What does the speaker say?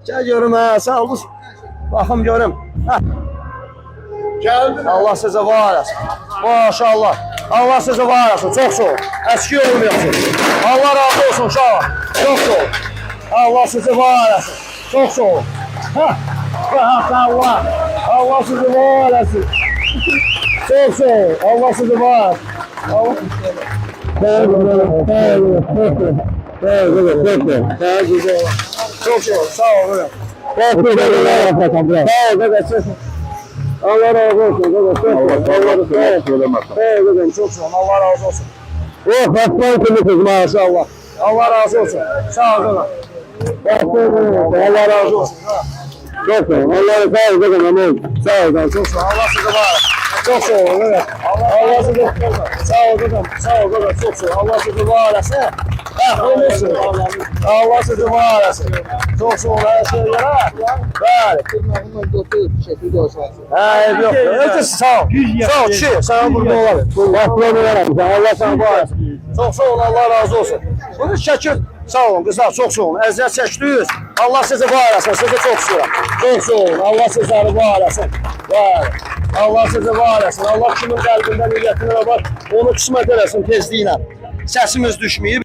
Gel görüm ha, sağ ol. Baxım görüm. Geldi. Allah size var olsun. Maşallah. Allah size var olsun. Çok sağ ol. Eski olmuyorsun. Allah razı olsun uşaq. Çok sağ ol. Allah size var olsun. Çok sağ ol. Allah. Allah size var olsun. Çok sağ ol. Allah size var. Allah. Çok sağ ol. Sağ ol. Allah razı olsun. Çok sağ ol. Allah razı olsun. Oh, başkan maşallah. Allah razı olsun. Sağ ol. Allah razı olsun. Çok sağ ol. Allah razı olsun. Sağ ol. Çok sağ ol. Allah size var. Çok sağ ol. Evet. Allah size sağ ol dedim. Sağ ol dedim. Çok sağ ol. Allah size var olsun. Allah size var olsun. Çok sağ ol. Her şey yara. Bəli. Hayır yok. Ötesi sağ ol. Sağ ol kişi. Sana burada olalım. Allah sana var olsun. Çok sağ ol. Allah razı olsun. Bunu şəkil. Sağ olun kızlar. Çok sağ olun. Əziyyət çəkdiniz. Allah size var olsun. Size çok istiyorum. Çok sağ olun. Allah size var olsun. Var. Allah size var olsun. Allah kimin qəlbində niyyətinə var. Onu qismət eləsin tezliklə. Səsimiz düşməyib.